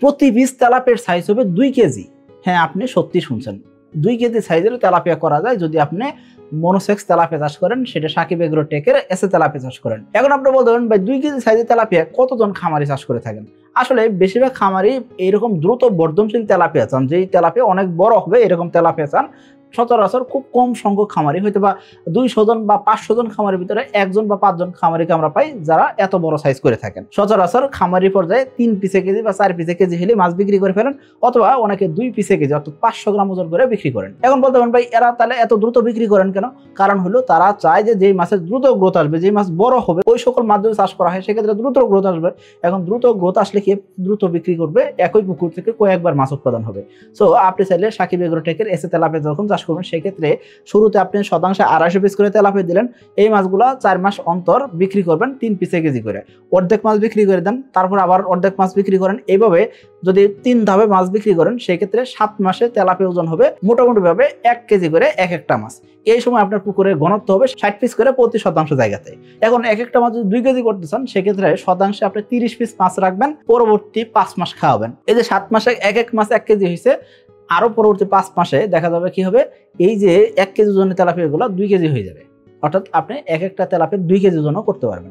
প্রতি piece তেলাপিয়ার size হবে 2 KG. হ্যাঁ, আপনি সত্যি শুনছেন, 2 কেজি সাইজের তেলাপিয়া করা যায় যদি আপনি মনোসেক্স তেলাপিয়া চাষ করেন, সেটা সাকিব এগ্রোটেকের এসে তেলাপিয়া চাষ করেন। এখন আপনি বলতে পারেন ভাই 2 কেজি সাইজের তেলাপিয়া কতজন খামারি চাষ করে থাকেন? আসলে বেশিরভাগ খামারি এইরকম দ্রুত বর্ধনশীল তেলাপিয়া চান, যেই তেলাপিয়া অনেক বড় হবে এরকম তেলাপিয়া চান। সচরাচর খুব কম সংখ্যক খামারি, হয়তো বা 200 জন বা 500 জন খামারের ভিতরে 1 জন বা 5 জন খামারিকে আমরা পাই যারা এত বড় সাইজ করে থাকেন। সচরাচর খামারি পর্যায়ে 3 পিসে কেজি বা 4 পিসে কেজি হলে মাছ বিক্রি করে ফেলেন, অথবা অনেকে 2 পিসে কেজি অর্থাৎ 500 গ্রাম ওজন করে বিক্রি করেন। এখন বলতে পারেন ভাই এরা তাহলে এত দ্রুত বিক্রি করেন কেন? কারণ হলো তারা চায় যে যেই মাছের দ্রুত গ্রোথ আসবে, যেই মাছ বড় হবে ওই সকল মাধ্যমে চাষ করা হয়, সেক্ষেত্রে দ্রুত গ্রোথ আসবে। এখন দ্রুত গ্রোথ আসলে কি দ্রুত বিক্রি করবে, একই পুকুর থেকে কয়েকবার মাছ উৎপাদন হবে। সো আপনি চাইলে সাকিব এগ্রোটেকের এসে তেলাপিয়া যখন চাষ করবেন, সেক্ষেত্রে শুরুতে আপনি শতাংশে 250 পিস করে তেলাপিয়া দিলেন। এই মাছগুলা 4 মাস অন্তর বিক্রি করবেন 3 পিসে কেজি করে। অর্ধেক মাছ বিক্রি করে দেন, তারপর আবার অর্ধেক মাছ বিক্রি করেন। এইভাবে যদি 3 ধাপে মাছ বিক্রি করেন, সেক্ষেত্রে 7 মাসে তেলাপিয়া ওজন হবে মোটামুটি ভাবে 1 কেজি করে এক একটা মাছ। এই সময় আপনার পুকুরের ঘনত্ব হবে 60 পিস করে প্রতি শতাংশ জায়গাতে। এখন এক একটা মাছ যদি 2 কেজি করতে চান, সেক্ষেত্রে শতাংশে আপনি 30 পিস মাছ রাখবেন, পরবর্তী 5 মাস খাওয়াবেন। এই যে 7 মাসে এক মাছ 1 কেজি হয়েছে, আরো পরবর্তী 5 মাসে দেখা যাবে কি হবে, এই যে 1 কেজি ওজনের তেলাপিয়া গুলো 2 কেজি হয়ে যাবে। অর্থাৎ আপনি এক একটা তেলাপিয়া 2 কেজি ওজনও করতে পারবেন।